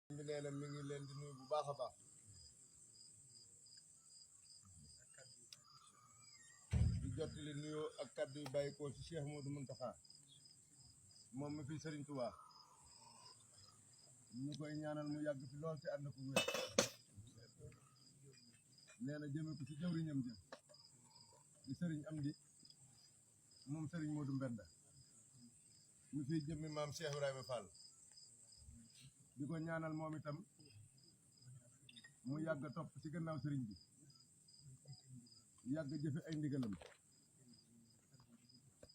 bi nee na mi ngi leen di nuyu bu baax a baax di jottali nuyoo ak kaddu yu bàyyi ko ci Cheikh Modou Mountakha moom mi fi Serigne Touba ñu koy ñaanal mu yàgg fi lool ci ànd ko wér nee na jëme ko ci jëwriñam jëm di Serigne Amdi moom Serigne Modou Mbenda mi fi jëmmi maam Cheikh Ibrahima Fall di ko ñaanal moom itam mu yàgg topp ci gannaaw sëriñ bi yàgg jëfe ay ndigalam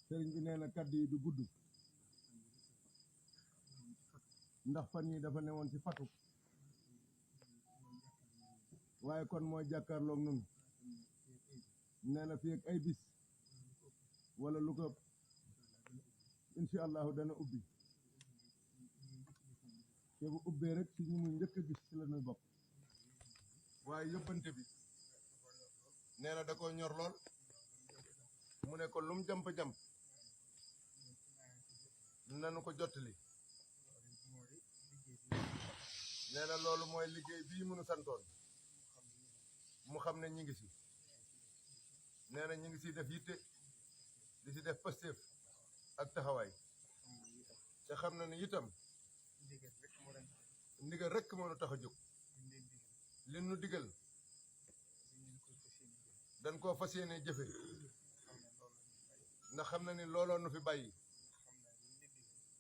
sëriñ bi nee na kaddu yi du gudd ndax fan yi dafa newoon ci fatu waaye kon mooy jàkkaarloog nun nee na fii ak ay bis wala lu ko incha allahu dana ubbi te bu ubbee rek ci ñu muy njëkk a gis ci la ñuy bokk waaye yóbbante bi nee na da ko ñor lool mu ne ko lum jamp-jamp nanu ko jottali nee na loolu mooy liggéey bii mënu santoon mu xam ne ñi ngi si nee na ñi ngi si def yitte di si def pasteef ak taxawaay te xam na ni itam ndigal rek moo nu tax a jóg li nu digal dañ koo fas yéene jëfe ndax xam na ni looloo nu fi bàyyi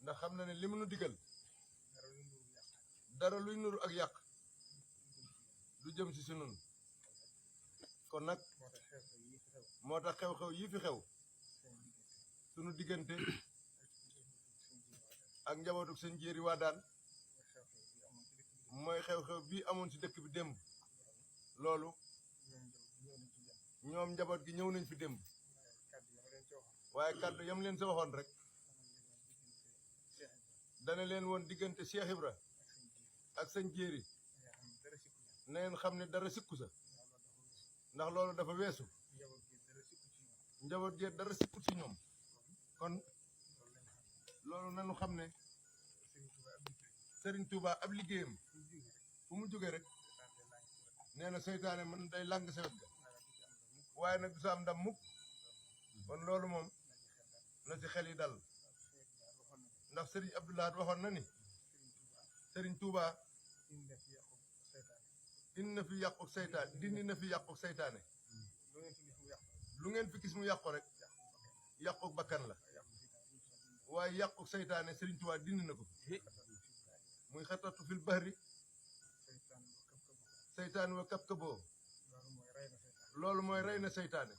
ndax xam na ni li mu nu digal dara luy nuru ak yàq du jëm si sunun kon nag moo tax xew-xew yi fi xew sunu diggante ak njabootu seen jéeri waa daan mooy xew-xew bii amoon ci dëkk bi démb loolu ñoom njaboot gi ñëw nañ fi démb waaye kàddu yam leen sa waxoon rek dana leen woon diggante Cheikh Ibra ak sëñ jéeri na ngeen xam ne dara sikku sa ndax loolu dafa weesu njaboot gi dara sikkut ci ñoom kon loolu nanu xam ne Serigne Touba ab liggéeyam fu mu jógee rek nee na seytaane man day làng sa wet ga waaye nag du sa am ndam mukk kon loolu moom na ci xel yi dal ndax Serigne Abdoulaye waxoon na ni Serigne Touba indi na fi yàqu seytaane dindi na fi yàqu seytaane lu ngeen fi gis mu yàqu rek yàqu bakkan la waaye yàqu seytaane Serigne Touba dindi na ko muy xatatu fil bahri seytaane wa kap kaboo loolu mooy rey na seytaane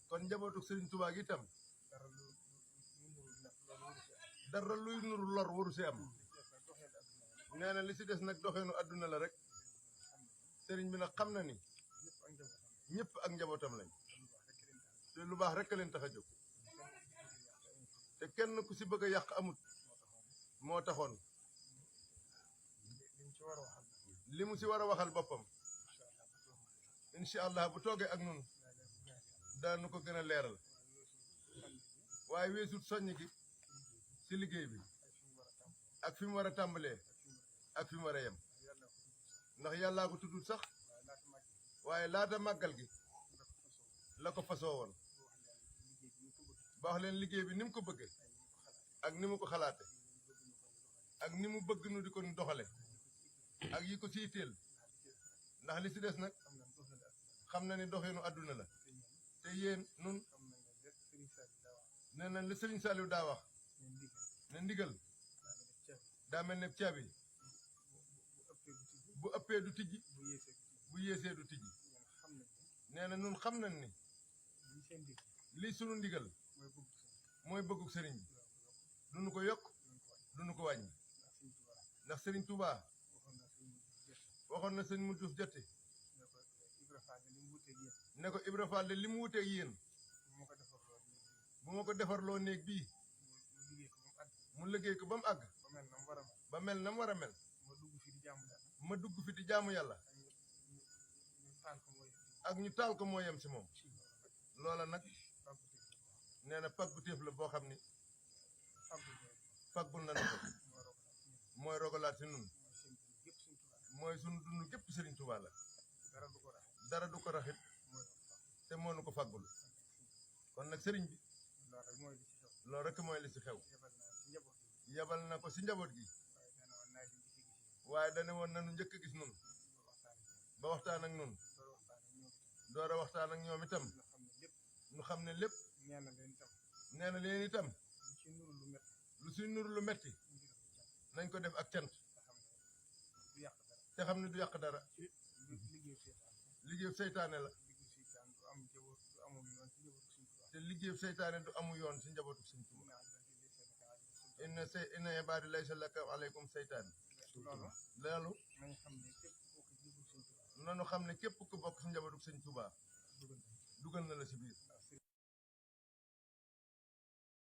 kon njabootu Serigne Touba gi itam dara luy nuru lor waru si am nee na li si des nag doxeenu àdduna la rek Serigne bi nag xam na ni ñëpp ak njabootam lañ te lu baax rek a leen tax a jóg te kenn ku si bëgg a yàq amut moo taxoon li mu si war a waxal boppam incha allah bu toogee ak nun daanu ko gën a leeral waaye weesut soññ gi si liggéey bi ak fi mu war a tàmbalee ak fi mu war a yem ndax yàllaa ko tuddut sax waaye laata màggal gi la ko fasoo woon ba wax leen liggéey bi ni mu ko bëggee ak ni mu ko xalaate ak ni mu bëgg nu di ko doxale ak yi ko siy teel ndax li si des nag xam na ni doxeenu àdduna la te yéen nun nee na li Serigne Saliou daa wax ne ndigal daa mel ne caabi bu ëppee du tijji bu yéesee du tijji nee na nun xam nañ ni lii sunu ndigal mooy bëgguk sëriñ bi duñu ko yokk duñu ko wàññi ndax Serigne Touba waxoon na sëñ mu duuf jotte ne ko Ibra Fall de li mu wuteeg yéen bu ma ko defarloo néeg bii mu liggéey ko ba mu àgg ba mel na mu war a mel ma dugg fi di jaamu yàlla ak ñu taal ko moo yem si moom loola nag nee na paggu téef la boo xam ni faggul na ko mooy rogalaat si nun mooy seen dund gépp Sëriñ Tuubaa la. mooy sunu dund gépp Sëriñ Tuubaa la dara du ko rax. dara du ko raxit mooy te moo nu ko faggul kon nag sëriñ bi loolu rek mooy li ci xew. loolu rek mooy li si xew yebal naa ci njaboot gi. yabal na ko si njaboot gi waaye dana woon naa leen di gis. waaye dane woon nanu njëkk a gis nun ba waxtaan ak ba waxtaan ak nun door a waxtaan ak ñoom itam. door a waxtaan ak ñoom itam ñu xam ne lépp. ñu xam ne lépp nee na leen itam. nee na leen itam lu ci nuru lu métti. lu si nuru lu metti ñu def ko cant. nañ ko def ak cant te xam ne du yàq dara. te xam ne du yàq dara liggéeyu seetaan. liggéeyu seytaane la liggéeyu seetaan du am jaboot du amul yoon ci njabootu Sëriñ Tuubaa. te liggéeyu seytaane du amu yoon si njabootu Sëriñ Tuubaa inna ibaadi laysa laka aleykum seytaan loolu. loolu nañ xam ne képp koo ko jébul Sëriñ Tuubaa. nanu xam ne képp ku bokk si njabootu Sëriñ Tuubaa dugal na dugal na la si biir